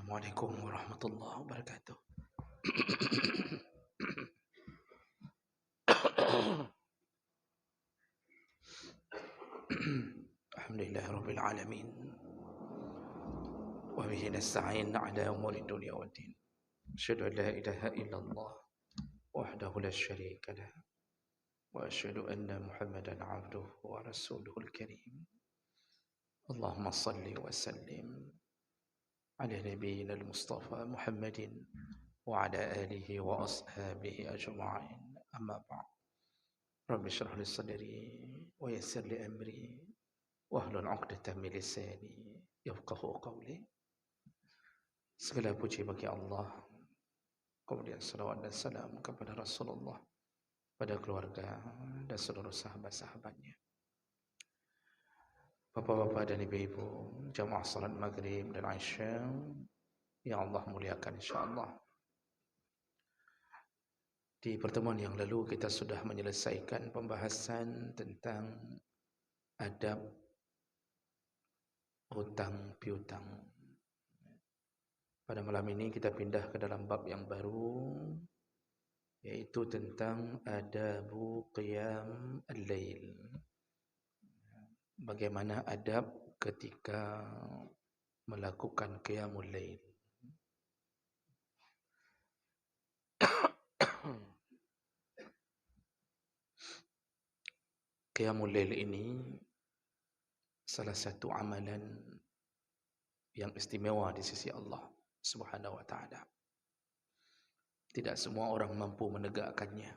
Assalamualaikum warahmatullahi wabarakatuh. Alhamdulillahirabbil alamin. Wa bihi nasta'in 'ala umuri dunya waddin. Asyhadu an la ilaha illallah wahdahu la syarika lah. Wa asyhadu anna Muhammadan 'abduhu wa rasuluhul karim. Allahumma shalli wa sallim ala nabiyyina al-Mustafa Muhammadin wa ala alihi wa ashabihi ajma'in. Amma ba'd. Rabbi shrah li sadri wa yassir li amri wahlul 'uqdatam min lisani yafqahu qawli. Segala puji bagi Allah, kemudian salawat dan salam kepada Rasulullah, pada keluarga dan seluruh sahabat-sahabatnya. Bapak-bapak dan ibu-ibu, jamaah salat maghrib dan isya yang Allah muliakan insyaallah. Di pertemuan yang lalu kita sudah menyelesaikan pembahasan tentang adab hutang piutang. Pada malam ini kita pindah ke dalam bab yang baru, yaitu tentang adabu qiyam al-lail. Bagaimana adab ketika melakukan qiyamul lail. Qiyamul lail ini salah satu amalan yang istimewa di sisi Allah Subhanahu wa taala. Tidak semua orang mampu menegakkannya.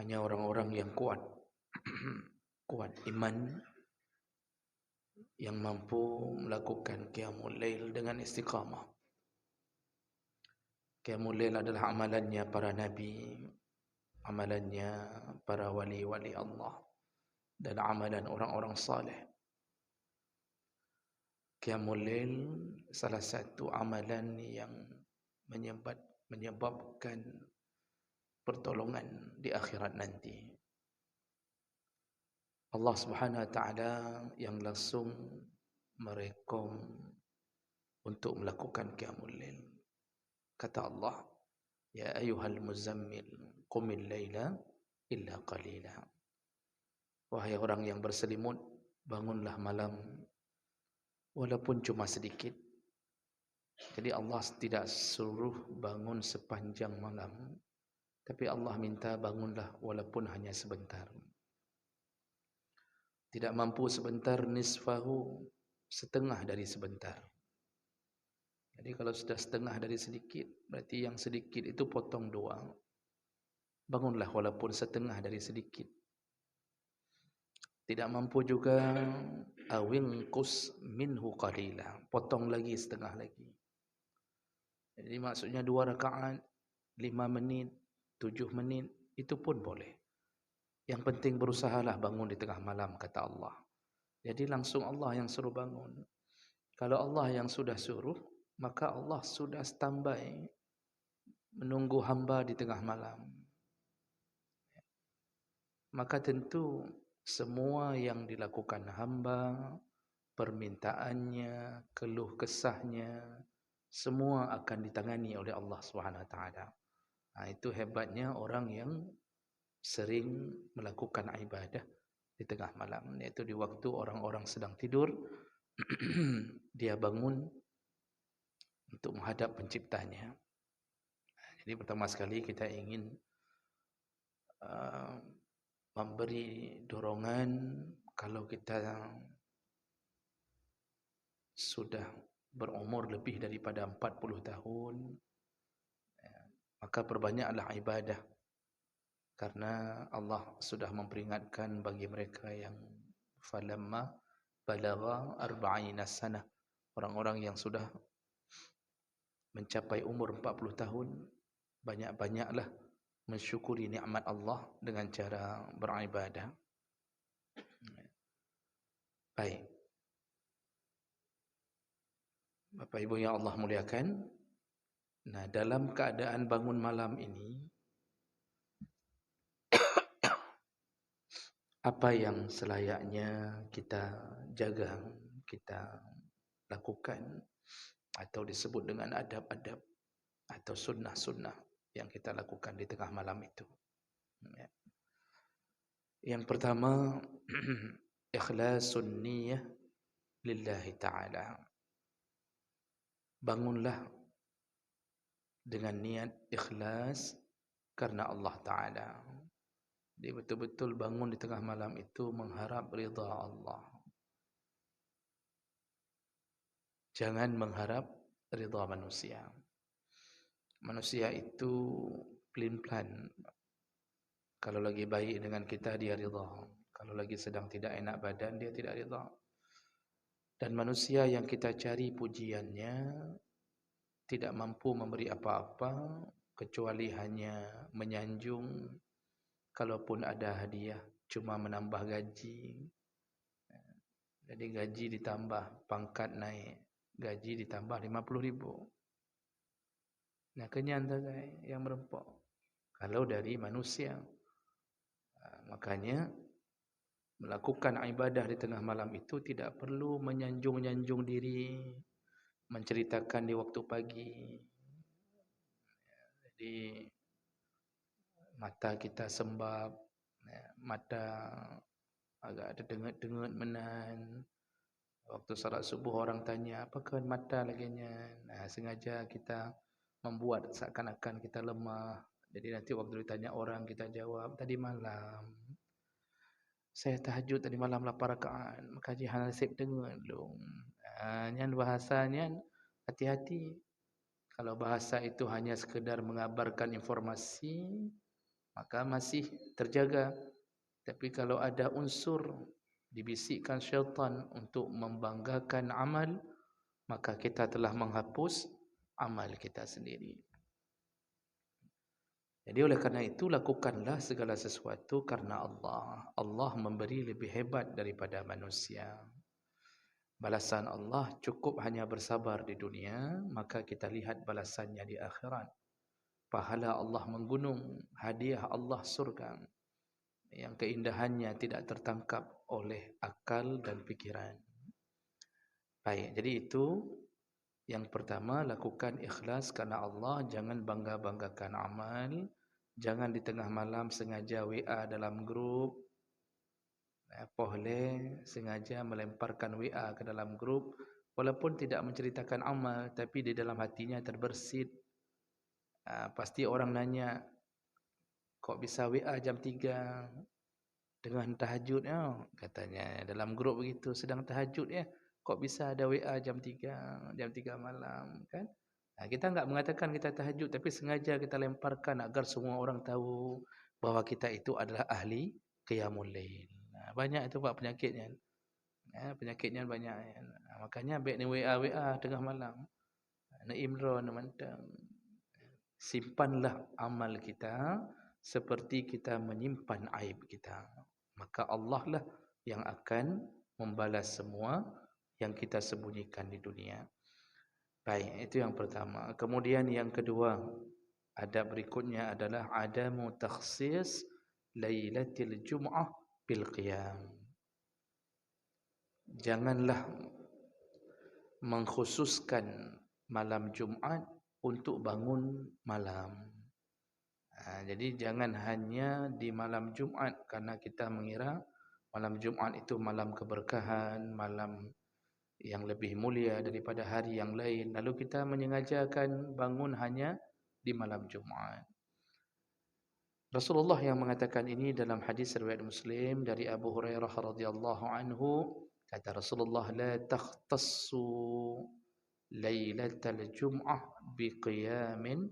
Hanya orang-orang yang kuat kuat iman yang mampu melakukan qiyamul lail dengan istiqamah. Qiyamul lail adalah amalannya para nabi, amalannya para wali-wali Allah, dan amalan orang-orang saleh. Qiyamul lail salah satu amalan yang menyebabkan pertolongan di akhirat nanti. Allah Subhanahu wa taala yang langsung merekom untuk melakukan qiyamul lail. Kata Allah, ya ayyuhal muzammil qumil laila illa qalila. Wahai orang yang berselimut, bangunlah malam walaupun cuma sedikit. Jadi Allah tidak suruh bangun sepanjang malam, tapi Allah minta bangunlah walaupun hanya sebentar. Tidak mampu sebentar, nisfahu, setengah dari sebentar. Jadi kalau sudah setengah dari sedikit, berarti yang sedikit itu potong dua. Bangunlah walaupun setengah dari sedikit. Tidak mampu juga, awinqus minhu qalila, potong lagi setengah lagi. Jadi maksudnya 2 rakaat, 5 menit, 7 menit, itu pun boleh. Yang penting berusahalah bangun di tengah malam, kata Allah. Jadi langsung Allah yang suruh bangun. Kalau Allah yang sudah suruh, maka Allah sudah standby menunggu hamba di tengah malam. Maka tentu semua yang dilakukan hamba, permintaannya, keluh kesahnya, semua akan ditangani oleh Allah SWT. Nah, itu hebatnya orang yang sering melakukan ibadah di tengah malam, yaitu di waktu orang-orang sedang tidur. Dia bangun untuk menghadap penciptanya. Jadi pertama sekali kita ingin memberi dorongan, kalau kita sudah berumur lebih daripada 40 tahun, maka perbanyaklah ibadah. Karena Allah sudah memperingatkan bagi mereka yang falamma balagha 40 sanah, orang-orang yang sudah mencapai umur 40 tahun, banyak-banyaklah mensyukuri nikmat Allah dengan cara beribadah. Baik. Bapak Ibu yang Allah muliakan, nah dalam keadaan bangun malam ini, apa yang selayaknya kita jaga, kita lakukan? atau disebut dengan adab-adab atau sunnah-sunnah yang kita lakukan di tengah malam itu. Ya. Yang pertama, ikhlasun niyyah lillahi ta'ala. Bangunlah dengan niat ikhlas karena Allah Ta'ala. Dia betul-betul bangun di tengah malam itu mengharap ridha Allah. Jangan mengharap ridha manusia. Manusia itu pelin-pelan. Kalau lagi baik dengan kita, dia ridha. Kalau lagi sedang tidak enak badan, dia tidak ridha. Dan manusia yang kita cari pujiannya tidak mampu memberi apa-apa kecuali hanya menyanjung. Kalaupun ada hadiah, cuma menambah gaji. Jadi gaji ditambah, pangkat naik. Gaji ditambah 50,000. Nah, kenyang tak yang merempok. Kalau dari manusia. Makanya melakukan ibadah di tengah malam itu tidak perlu menyanjung-nyanjung diri, menceritakan di waktu pagi. Jadi mata kita sembab, mata agak ada dengut-dengut menan. Waktu salat subuh orang tanya, apakah mata laginya? Nah, sengaja kita membuat seakan-akan kita lemah. Jadi nanti waktu ditanya orang, kita jawab, tadi malam saya tahajud tadi malam 8 rakaat, maka jihan nasib dengar dulu. Yang bahasanya hati-hati. Kalau bahasa itu hanya sekedar mengabarkan informasi, maka masih terjaga. Tapi kalau ada unsur dibisikkan syaitan untuk membanggakan amal, maka kita telah menghapus amal kita sendiri. Jadi oleh kerana itu, lakukanlah segala sesuatu karena Allah. Allah memberi lebih hebat daripada manusia. Balasan Allah cukup hanya bersabar di dunia, maka kita lihat balasannya di akhirat. Pahala Allah menggunung, hadiah Allah surga, yang keindahannya tidak tertangkap oleh akal dan pikiran. Baik, jadi itu yang pertama, lakukan ikhlas karena Allah. Jangan bangga-banggakan amal. Jangan di tengah malam sengaja WA dalam grup. Pohle sengaja melemparkan WA ke dalam grup. Walaupun tidak menceritakan amal, tapi di dalam hatinya terbersit. Pasti orang nanya, kok bisa WA jam 3 dengan tahajud? Katanya dalam grup begitu, sedang tahajud ya. Kok bisa ada WA jam 3 malam, kan? Kita enggak mengatakan kita tahajud, tapi sengaja kita lemparkan agar semua orang tahu bahawa kita itu adalah ahli qiyamul lail. Banyak itu Pak penyakitnya. Penyakitnya banyak. Makanya baik ni WA tengah malam. Nak imron mantap. Simpanlah amal kita seperti kita menyimpan aib kita. Maka Allah lah yang akan membalas semua yang kita sembunyikan di dunia. Baik, itu yang pertama. Kemudian yang kedua, adab berikutnya adalah adamu takhsis lailatul jum'ah bil qiyam. Janganlah mengkhususkan malam Jumaat untuk bangun malam. Jadi jangan hanya di malam Jumaat, karena kita mengira malam Jumaat itu malam keberkahan, malam yang lebih mulia daripada hari yang lain. Lalu kita menyengajakan bangun hanya di malam Jumaat. Rasulullah yang mengatakan ini dalam hadis riwayat Muslim dari Abu Hurairah radhiyallahu anhu, kata Rasulullah, la takhtassu lailatal jum'ah biqiyamin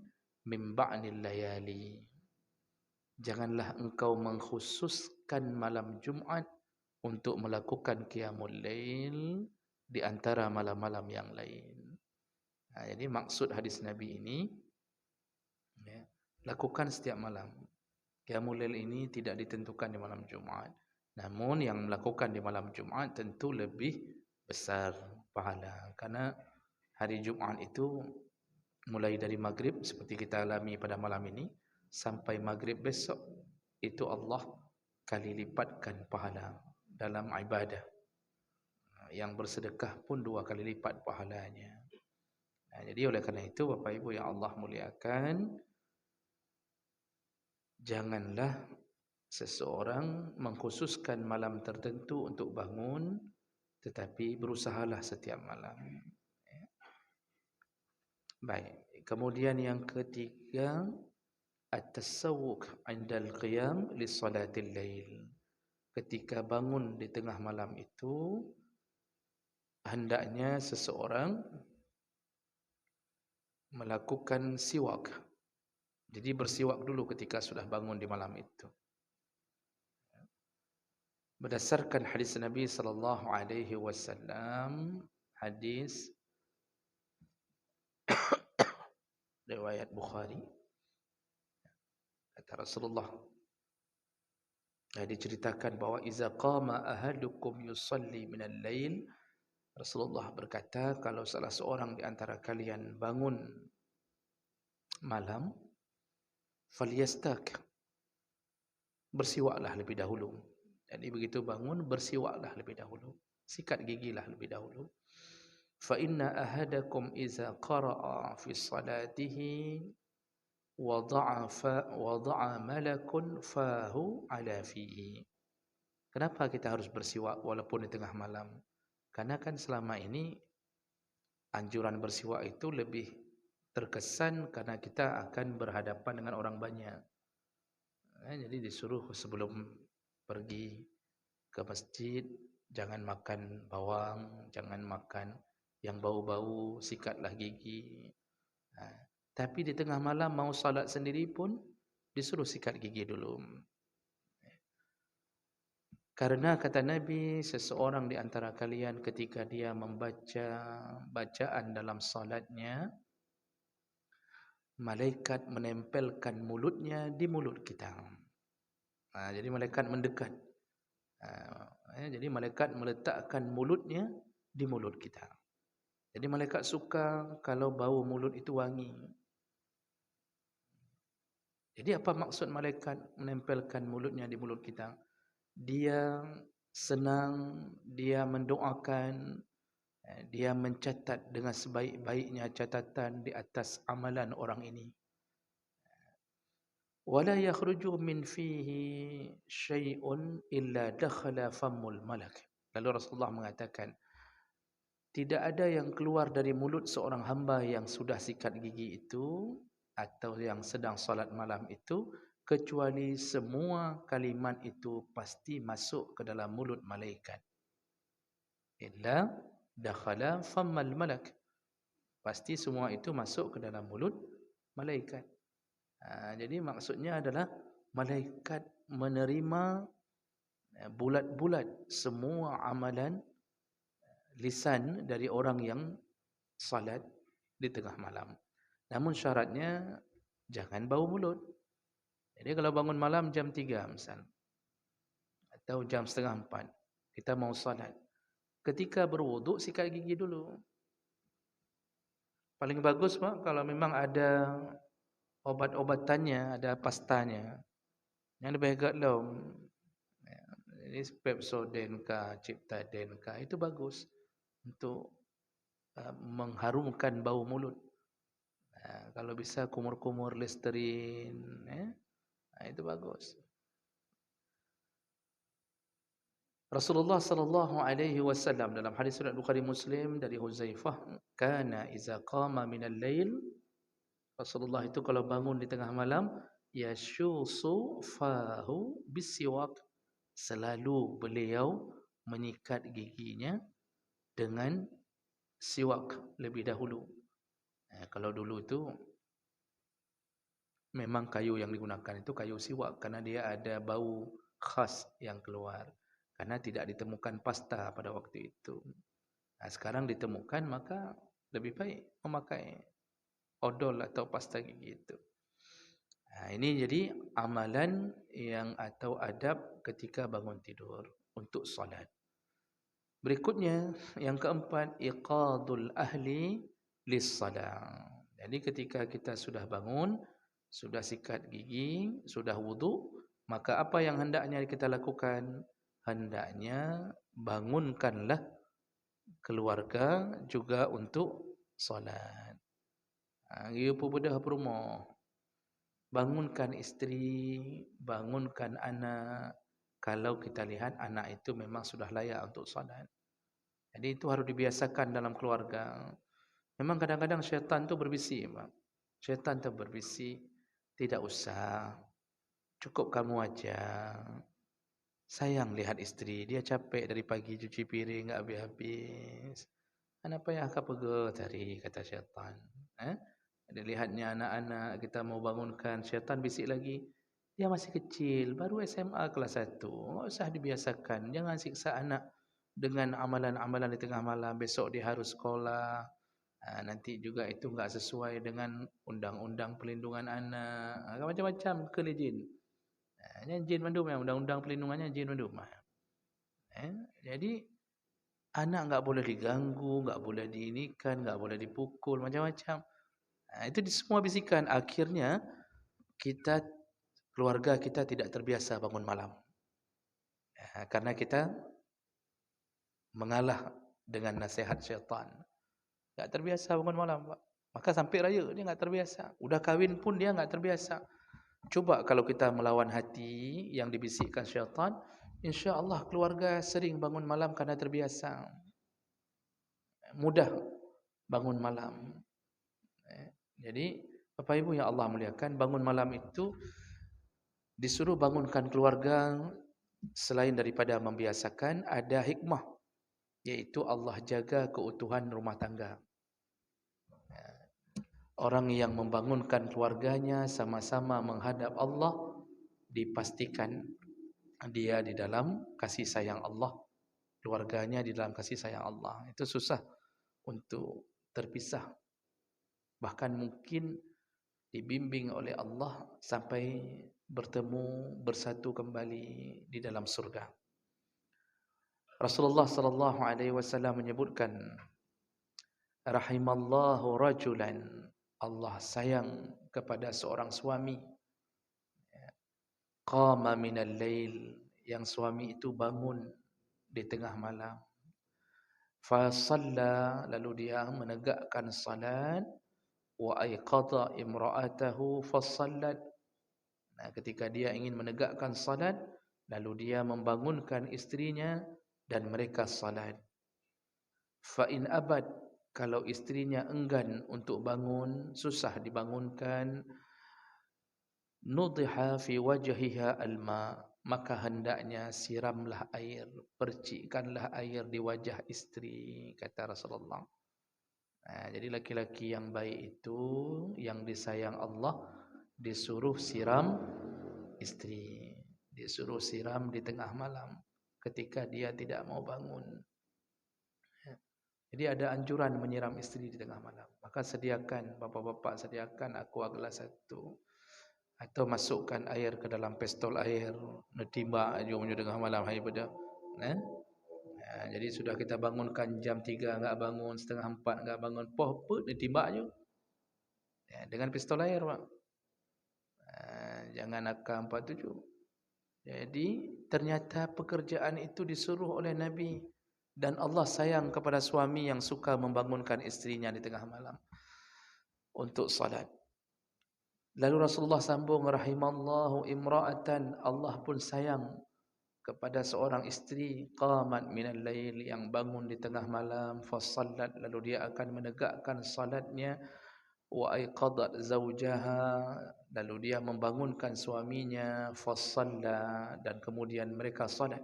min ba'nil layali. Janganlah engkau mengkhususkan malam Jumaat untuk melakukan qiyamul lail di antara malam-malam yang lain. Jadi maksud hadis Nabi ini, lakukan setiap malam. Qiyamul lail ini tidak ditentukan di malam Jumaat. Namun yang melakukan di malam Jumaat tentu lebih besar pahala. Karena hari Jumaat itu mulai dari maghrib seperti kita alami pada malam ini, sampai maghrib besok, itu Allah kali lipatkan pahala dalam ibadah. Yang bersedekah pun 2 kali lipat pahalanya. Jadi oleh kerana itu Bapak Ibu yang Allah muliakan, janganlah seseorang mengkhususkan malam tertentu untuk bangun, tetapi berusahalah setiap malam. Baik. Kemudian yang ketiga, at-tasawwuk 'inda al-qiyam li salatil lail. Ketika bangun di tengah malam itu, hendaknya seseorang melakukan siwak. Jadi bersiwak dulu ketika sudah bangun di malam itu. Berdasarkan hadis Nabi sallallahu alaihi wasallam, hadis riwayat Bukhari, kata Rasulullah, diceritakan bahawa iza qama ahadukum yusalli minal lail, Rasulullah berkata, kalau salah seorang di antara kalian bangun malam, falyastak, bersiwaklah lebih dahulu. Jadi begitu bangun, bersiwaklah lebih dahulu, sikat gigilah lebih dahulu. Fa inna ahadakum iza qara'a fi salatihi wada'a malakun fahu ala fihi. Kenapa kita harus bersiwak walaupun di tengah malam? Karena kan selama ini anjuran bersiwak itu lebih terkesan karena kita akan berhadapan dengan orang banyak. Jadi disuruh sebelum pergi ke masjid, jangan makan bawang, jangan makan yang bau-bau, sikatlah gigi. Tapi di tengah malam mau salat sendiri pun disuruh sikat gigi dulu. Karena kata Nabi, seseorang di antara kalian ketika dia membaca bacaan dalam salatnya, malaikat menempelkan mulutnya di mulut kita. Jadi malaikat mendekat. Jadi malaikat meletakkan mulutnya di mulut kita. Jadi malaikat suka kalau bau mulut itu wangi. Jadi apa maksud malaikat menempelkan mulutnya di mulut kita? Dia senang, dia mendoakan, dia mencatat dengan sebaik-baiknya catatan di atas amalan orang ini. Wala yakhruju min fihi syai'un illa dakhala fammul malak. Lalu Rasulullah mengatakan, tidak ada yang keluar dari mulut seorang hamba yang sudah sikat gigi itu atau yang sedang salat malam itu, kecuali semua kalimat itu pasti masuk ke dalam mulut malaikat. Illa dakhala fammal malak. Pasti semua itu masuk ke dalam mulut malaikat. Jadi maksudnya adalah malaikat menerima bulat-bulat semua amalan lisan dari orang yang salat di tengah malam. Namun syaratnya jangan bau mulut. Jadi kalau bangun malam jam 3 misal, atau jam setengah 4, kita mau salat. Ketika berwuduk, sikat gigi dulu. Paling bagus Pak, kalau memang ada obat-obatannya, ada pastanya. Yang lebih agak long. Ini Pepsodent kah, Ciptaden kah, itu bagus untuk mengharumkan bau mulut. Kalau bisa kumur-kumur Listerine, itu bagus. Rasulullah sallallahu alaihi wasallam dalam hadis riwayat Bukhari Muslim dari Huzaifah, kana iza qama minal lail, Rasulullah itu kalau bangun di tengah malam, yashusu fahu bisiwak, selalu beliau menyikat giginya dengan siwak lebih dahulu. Kalau dulu itu memang kayu yang digunakan itu kayu siwak karena dia ada bau khas yang keluar. Karena tidak ditemukan pasta pada waktu itu. Sekarang ditemukan, maka lebih baik memakai odol atau pasta gigi itu. Ini jadi amalan yang atau adab ketika bangun tidur untuk salat. Berikutnya yang keempat, iqadul ahli lis-salah. Jadi ketika kita sudah bangun, sudah sikat gigi, sudah wuduk, maka apa yang hendaknya kita lakukan? Hendaknya bangunkanlah keluarga juga untuk salat. Dia pun bedah rumah. Bangunkan isteri, bangunkan anak. Kalau kita lihat anak itu memang sudah layak untuk salat. Jadi itu harus dibiasakan dalam keluarga. Memang kadang-kadang syaitan tu berbisik, Pak. Syaitan tu berbisik, tidak usah. Cukup kamu aja. Sayang lihat isteri, dia capek dari pagi cuci piring enggak habis-habis. Kenapa yang kau pergi tadi, kata syaitan. Ada lihatnya anak-anak kita mau bangunkan, syaitan bisik lagi. Dia masih kecil, baru SMA kelas 1. Enggak usah dibiasakan. Jangan siksa anak dengan amalan-amalan di tengah malam. Besok dia harus sekolah. Nanti juga itu enggak sesuai dengan undang-undang perlindungan anak. Macam-macam kelejin. Jin mandum yang undang-undang perlindungannya jin mandum. Jadi anak enggak boleh diganggu, enggak boleh diinikan, enggak boleh dipukul, macam-macam. Itu semua bisikan. Akhirnya keluarga kita tidak terbiasa bangun malam. Karena kita mengalah dengan nasihat syaitan. Tak terbiasa bangun malam, Pak. Maka sampai raya dia enggak terbiasa. Udah kahwin pun dia enggak terbiasa. Coba kalau kita melawan hati yang dibisikkan syaitan, insya-Allah keluarga sering bangun malam karena terbiasa. Mudah bangun malam. Jadi Bapak Ibu yang Allah muliakan, bangun malam itu disuruh bangunkan keluarga selain daripada membiasakan, ada hikmah, yaitu Allah jaga keutuhan rumah tangga. Orang yang membangunkan keluarganya sama-sama menghadap Allah, dipastikan dia di dalam kasih sayang Allah, keluarganya di dalam kasih sayang Allah. Itu susah untuk terpisah. Bahkan mungkin dibimbing oleh Allah sampai bertemu, bersatu kembali di dalam surga. Rasulullah sallallahu alaihi wasallam menyebutkan, rahimallahu rajulan, Allah sayang kepada seorang suami, qama minal lail, yang suami itu bangun di tengah malam, fa shalla, lalu dia menegakkan salat, wa aiqadha imra'atahu fa sallat. Ketika dia ingin menegakkan salat, lalu dia membangunkan istrinya dan mereka salat. Fa in abad, kalau istrinya enggan untuk bangun, susah dibangunkan, nudhiha fi wajhiha alma, maka hendaknya siramlah air, percikkanlah air di wajah istri, kata Rasulullah. Jadi laki-laki yang baik itu, yang disayang Allah, disuruh siram istri, disuruh siram di tengah malam ketika dia tidak mau bangun. Jadi ada anjuran menyiram istri di tengah malam. Maka sediakan, bapak-bapak sediakan aqua gelas satu, atau masukkan air ke dalam pistol air, netimbak aja menuju tengah malam hari pada. Jadi sudah kita bangunkan jam 3 enggak bangun, setengah 4 enggak bangun, poh netimbak aja. Dengan pistol air, Pak. Jangan AK-47. Jadi ternyata pekerjaan itu disuruh oleh Nabi. Dan Allah sayang kepada suami yang suka membangunkan istrinya di tengah malam untuk salat. Lalu Rasulullah sambung, rahimallahu imra'atan, Allah pun sayang kepada seorang istri, qamat minal lail, yang bangun di tengah malam, fa sallat, lalu dia akan menegakkan salatnya, wa aiqadat zaujaha, lalu dia membangunkan suaminya, fa salla, dan kemudian mereka salat.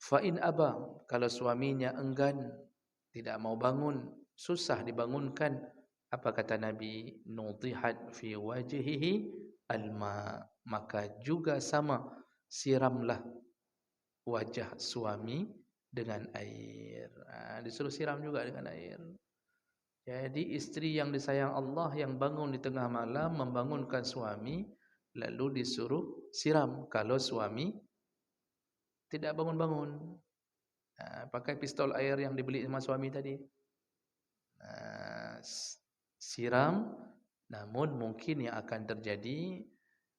Fa in aba, kalau suaminya enggan, tidak mau bangun, susah dibangunkan, apa kata Nabi? Nudihat fi wajhihi alma, maka juga sama, siramlah wajah suami dengan air. Disuruh siram juga dengan air. Jadi istri yang disayang Allah, yang bangun di tengah malam membangunkan suami, lalu disuruh siram kalau suami tidak bangun-bangun. Pakai pistol air yang dibeli sama suami tadi. Siram, namun mungkin yang akan terjadi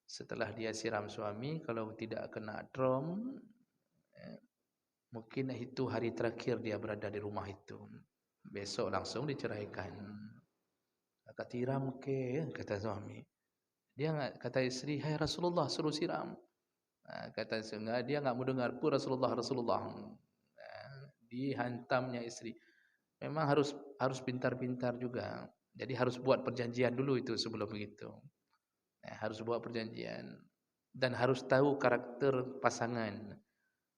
setelah dia siram suami, kalau tidak kena drum, mungkin itu hari terakhir dia berada di rumah itu. Besok langsung diceraikan. Akak tiram ke? Kata suami. Dia kata isteri, hai Rasulullah suruh siram. Kata isteri, dia enggak mau dengar pun Rasulullah. Dihantamnya isteri. Memang harus pintar-pintar juga. Jadi harus buat perjanjian dulu itu sebelum begitu. Harus buat perjanjian dan harus tahu karakter pasangan.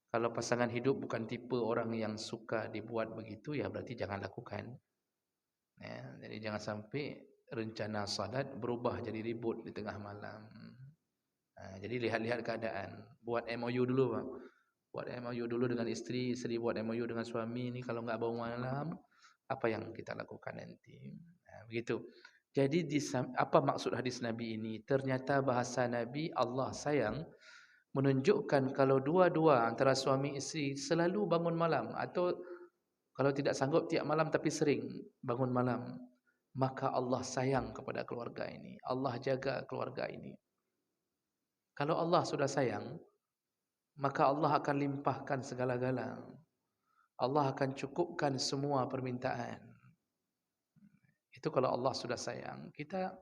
Kalau pasangan hidup bukan tipe orang yang suka dibuat begitu, ya berarti jangan lakukan. Jadi jangan sampai rencana salat berubah jadi ribut di tengah malam. Jadi lihat-lihat keadaan. Buat MOU dulu, Pak. Buat MOU dulu dengan isteri, isteri buat MOU dengan suami. Ini kalau enggak bangun malam, apa yang kita lakukan nanti? Begitu. Jadi apa maksud hadis Nabi ini? Ternyata bahasa Nabi, Allah sayang menunjukkan kalau dua-dua antara suami isteri selalu bangun malam atau kalau tidak sanggup tiap malam tapi sering bangun malam, maka Allah sayang kepada keluarga ini. Allah jaga keluarga ini. Kalau Allah sudah sayang, maka Allah akan limpahkan segala-gala. Allah akan cukupkan semua permintaan. Itu kalau Allah sudah sayang. Kita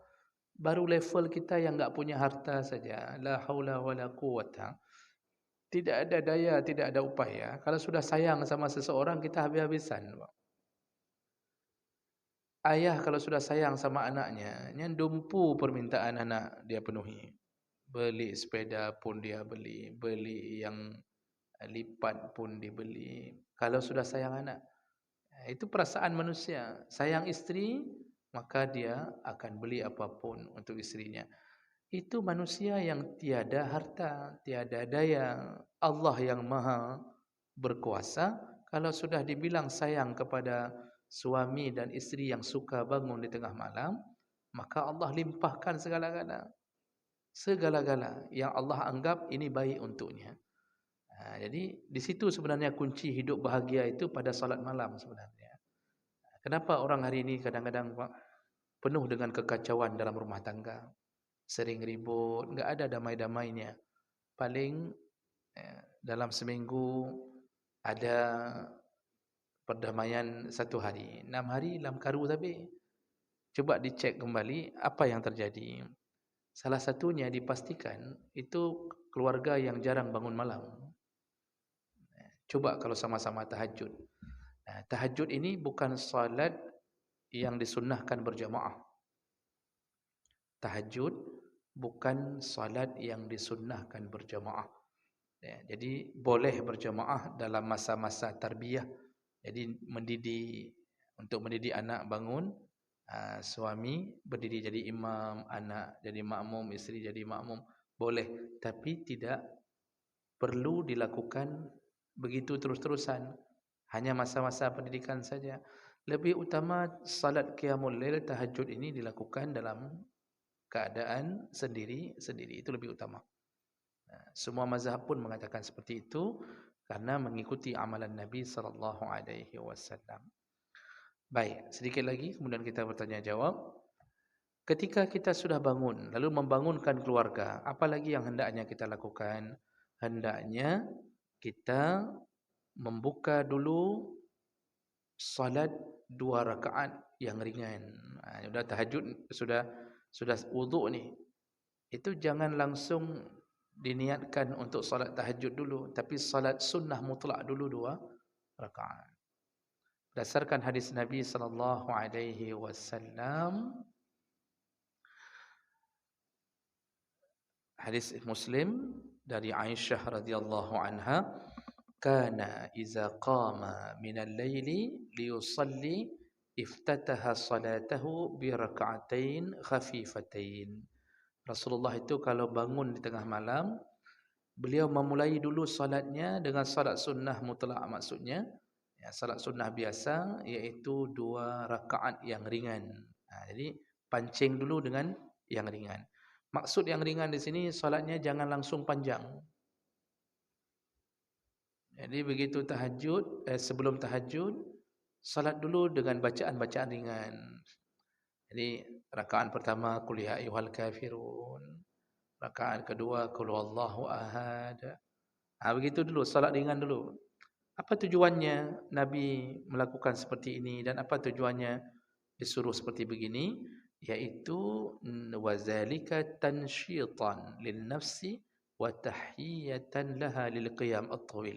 baru level kita yang enggak punya harta saja. La haula wala quwata. Tidak ada daya, tidak ada upaya. Kalau sudah sayang sama seseorang, kita habis-habisan. Ayah kalau sudah sayang sama anaknya, dumpu permintaan anak dia penuhi. Beli sepeda pun dia beli. Beli yang lipat pun dibeli. Kalau sudah sayang anak. Itu perasaan manusia. Sayang isteri, maka dia akan beli apapun untuk istrinya. Itu manusia yang tiada harta, tiada daya. Allah yang maha berkuasa. Kalau sudah dibilang sayang kepada suami dan isteri yang suka bangun di tengah malam, maka Allah limpahkan segala-gala. Segala-gala yang Allah anggap ini baik untuknya. Jadi di situ sebenarnya kunci hidup bahagia itu pada salat malam sebenarnya. Kenapa orang hari ini kadang-kadang penuh dengan kekacauan dalam rumah tangga? Sering ribut, enggak ada damai-damainya. Paling dalam seminggu ada perdamaian 1 hari. 6 hari dalam karu tapi coba dicek kembali apa yang terjadi. Salah satunya dipastikan itu keluarga yang jarang bangun malam. Coba kalau sama-sama tahajud. Tahajud ini bukan salat yang disunnahkan berjamaah. Tahajud bukan salat yang disunnahkan berjamaah. Jadi boleh berjamaah dalam masa-masa tarbiyah. Jadi untuk mendidik anak bangun, suami berdiri jadi imam, anak jadi makmum, isteri jadi makmum, boleh, tapi tidak perlu dilakukan begitu terus-terusan. Hanya masa-masa pendidikan saja. Lebih utama salat qiyamul lail, tahajud ini dilakukan dalam keadaan sendiri-sendiri. Itu lebih utama. Semua mazhab pun mengatakan seperti itu karena mengikuti amalan Nabi SAW. Baik, sedikit lagi kemudian kita bertanya jawab. Ketika kita sudah bangun, lalu membangunkan keluarga, apa lagi yang hendaknya kita lakukan? Hendaknya kita membuka dulu salat 2 rakaat yang ringan. Sudah tahajud, sudah wuduk ni. Itu jangan langsung diniatkan untuk salat tahajud dulu, tapi salat sunnah mutlak dulu 2 rakaat. Berdasarkan hadis Nabi sallallahu alaihi wasallam, hadis Muslim dari Aisyah radhiyallahu anha, kana iza qama min al-laili liyusalli iftataha salatahu bi rak'atain khafifatain. Rasulullah itu kalau bangun di tengah malam, beliau memulai dulu salatnya dengan salat sunnah mutlak, maksudnya salat sunnah biasa, iaitu 2 rakaat yang ringan. Jadi pancing dulu dengan yang ringan. Maksud yang ringan di sini salatnya jangan langsung panjang. Jadi begitu tahajud, sebelum tahajud, salat dulu dengan bacaan-bacaan ringan. Jadi rakaat pertama qul ya ayyuhal kafirun. Rakaat kedua qul huwallahu ahad. Begitu dulu, salat ringan dulu. Apa tujuannya Nabi melakukan seperti ini dan apa tujuannya disuruh seperti begini? Iaitu wazalika tansyitan lin nafsi wa tahiyatan laha lil qiyam at-tawil.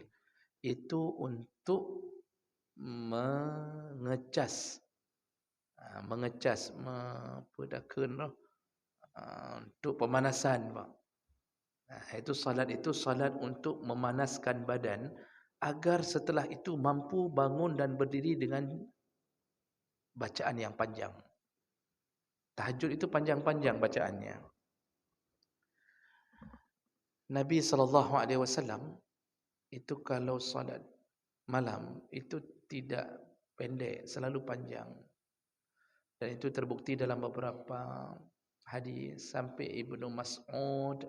Itu untuk mengecas untuk pemanasan, Pak. Itu salat untuk memanaskan badan agar setelah itu mampu bangun dan berdiri dengan bacaan yang panjang. Tahajud itu panjang-panjang bacaannya. Nabi SAW itu kalau salat malam itu tidak pendek, selalu panjang. Dan itu terbukti dalam beberapa hadis sampai Ibnu Mas'ud,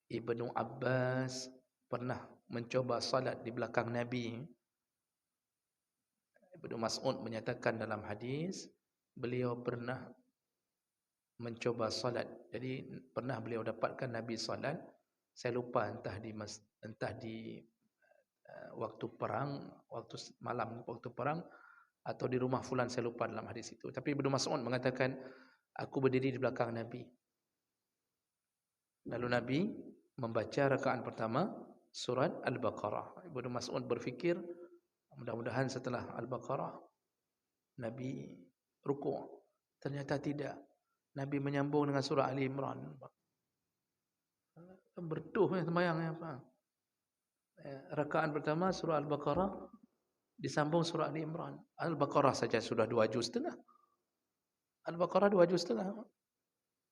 Ibnu Abbas pernah mencoba salat di belakang Nabi. Ibnu Mas'ud menyatakan dalam hadis beliau pernah mencoba salat. Jadi pernah beliau dapatkan Nabi salat, saya lupa entah di waktu perang, waktu malam waktu perang atau di rumah fulan, saya lupa dalam hadis itu. Tapi Ibnu Mas'ud mengatakan, aku berdiri di belakang Nabi. Lalu Nabi membaca rakaat pertama surat Al-Baqarah. Ibnu Mas'ud berfikir, mudah-mudahan setelah Al-Baqarah Nabi rukuk. Ternyata tidak. Nabi menyambung dengan surah Ali Imran. Bertuh sembahyangnya, Pak. Rakaat pertama surah Al-Baqarah disambung surah Ali Imran. Al-Baqarah saja sudah 2 juz setengah. Al-Baqarah 2 juz setengah.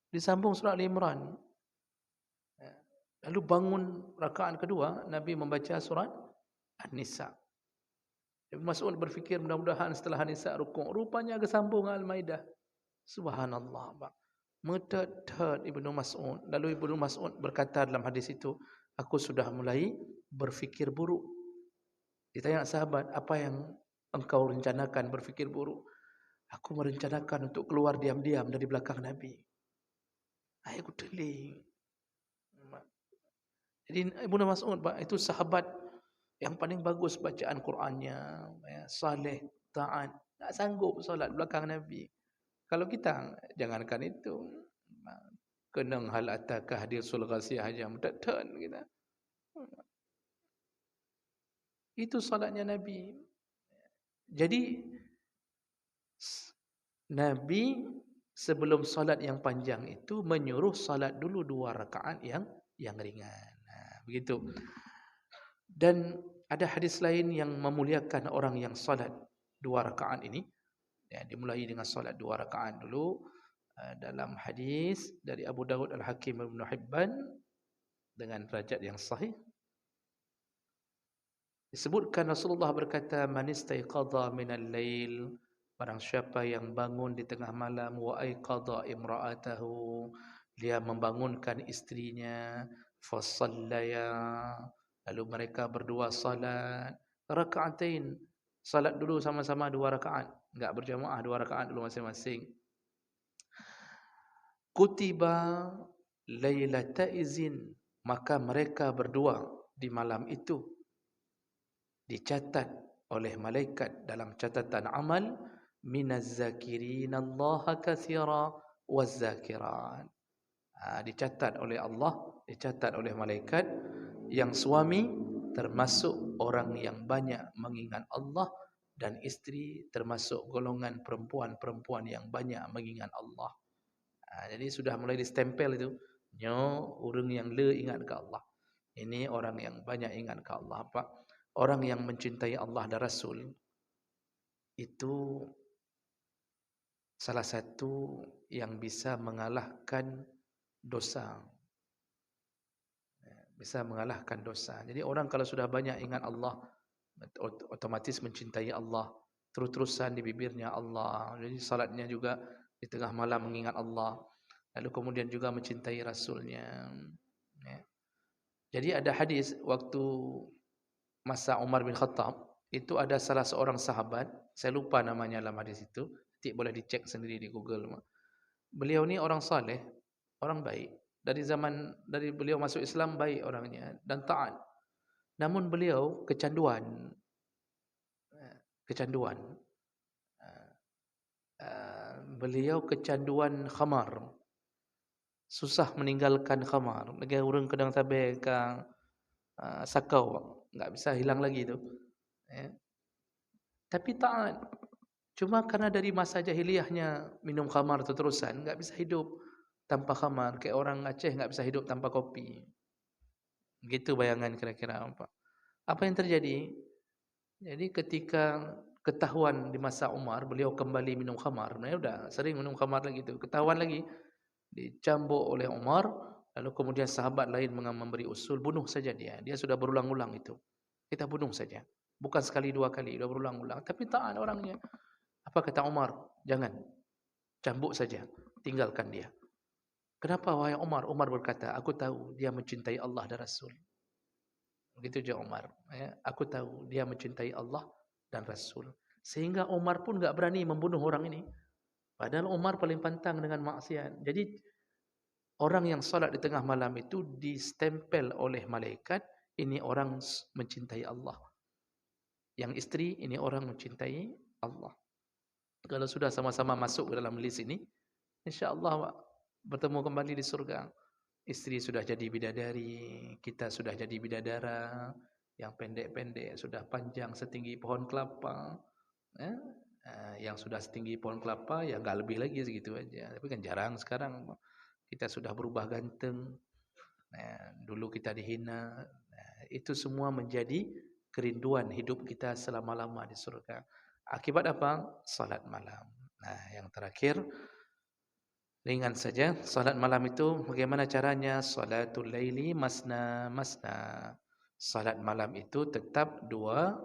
Disambung surah Ali Imran. Lalu bangun rakaat kedua, Nabi membaca surat An-Nisa. Ibn Mas'ud berfikir mudah-mudahan setelah An-Nisa rukuk. Rupanya kesambung Al-Maidah. Subhanallah, Pak. Metet-tet Ibnu Mas'ud. Lalu Ibnu Mas'ud berkata dalam hadis itu, aku sudah mulai berfikir buruk. Ditanya sahabat, apa yang engkau rencanakan berfikir buruk? Aku merencanakan untuk keluar diam-diam dari belakang Nabi. Aku teling. Jadi Ibnu Mas'ud, Pak, itu sahabat yang paling bagus bacaan Qurannya, saleh, taat, tak sanggup solat belakang Nabi. Kalau kita jangankan itu, kenang hal ataka hadisul ghasiyah aja mudah-mudahan kita. Itu salatnya Nabi. Jadi Nabi sebelum salat yang panjang itu menyuruh salat dulu 2 rakaat yang ringan. Begitu. Dan ada hadis lain yang memuliakan orang yang salat 2 rakaat ini. Ya, dimulai dengan salat 2 rakaat dulu. Dalam hadis dari Abu Dawud Al-Hakim Ibn Hibban dengan derajat yang sahih disebutkan Rasulullah berkata, man istayqadha minal lail, barang siapa yang bangun di tengah malam, wa aiqadha imra'atahu, dia membangunkan istrinya, fasallaya, lalu mereka berdua salat rakaatain, salat dulu sama-sama 2 rakaat, enggak berjamaah, 2 rakaat dulu masing-masing. Kutiba lailata izin, maka mereka berdua di malam itu dicatat oleh malaikat dalam catatan amal minaz zakirin Allah katsira waz zakirat. Dicatat oleh Allah, dicatat oleh malaikat yang suami termasuk orang yang banyak mengingat Allah dan isteri termasuk golongan perempuan-perempuan yang banyak mengingat Allah. Jadi sudah mulai distempel itu. Orang yang le ingat ke Allah. Ini orang yang banyak ingat ke Allah. Apa? Orang yang mencintai Allah dan Rasul itu salah satu yang bisa mengalahkan dosa. Bisa mengalahkan dosa. Jadi orang kalau sudah banyak ingat Allah, otomatis mencintai Allah. Terus-terusan di bibirnya Allah. Jadi salatnya juga di tengah malam mengingat Allah. Lalu kemudian juga mencintai Rasulnya. Ya. Jadi ada hadis waktu masa Umar bin Khattab, itu ada salah seorang sahabat, saya lupa namanya dalam hadis itu, nanti boleh dicek sendiri di Google. Beliau ni orang saleh, orang baik. Dari beliau masuk Islam baik orangnya dan taat. Namun beliau kecanduan beliau kecanduan khamar. Susah meninggalkan khamar. Lagi urang kedang tabe ka sakau, enggak bisa hilang lagi tu. Ya. Tapi taat. Cuma karena dari masa jahiliyahnya minum khamar terus-terusan, enggak bisa hidup tanpa khamar. Kayak orang Aceh enggak bisa hidup tanpa kopi. Begitu bayangan kira-kira apa. Apa yang terjadi? Jadi ketika ketahuan di masa Umar, beliau kembali minum khamar. Beliau dah sering minum khamar lagi tu. Ketahuan lagi, dicambuk oleh Umar, lalu kemudian sahabat lain memberi usul, bunuh saja dia. Dia sudah berulang-ulang itu. Kita bunuh saja. Bukan sekali dua kali, sudah berulang-ulang. Tapi tak ada orangnya. Apa kata Umar? Jangan. Cambuk saja. Tinggalkan dia. Kenapa wahai Umar? Umar berkata, aku tahu dia mencintai Allah dan Rasul. Begitu je Umar. Ya, aku tahu dia mencintai Allah dan Rasul. Sehingga Umar pun enggak berani membunuh orang ini. Padahal Umar paling pantang dengan maksiat. Jadi orang yang salat di tengah malam itu distempel oleh malaikat, ini orang mencintai Allah. Yang isteri, ini orang mencintai Allah. Kalau sudah sama-sama masuk ke dalam list ini, insya-Allah bertemu kembali di surga. Isteri sudah jadi bidadari, kita sudah jadi bidadara, yang pendek-pendek sudah panjang setinggi pohon kelapa, yang sudah setinggi pohon kelapa, ya enggak lebih lagi segitu aja. Tapi kan jarang sekarang. Kita sudah berubah ganteng. Dulu kita dihina. Itu semua menjadi kerinduan hidup kita selama-lama di surga. Akibat apa? Salat malam. Yang terakhir, ringan saja. Salat malam itu bagaimana caranya? Salatul laili masna masna. Salat malam itu tetap dua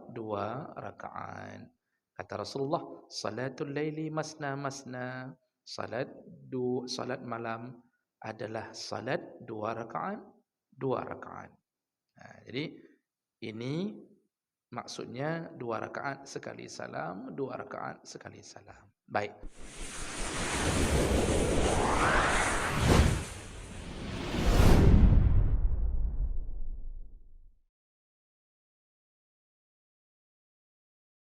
rakaat. Kata Rasulullah, salatul laili masna masna. Salat malam adalah salat dua rakaat. Jadi ini maksudnya 2 rakaat sekali salam, 2 rakaat sekali salam. Baik.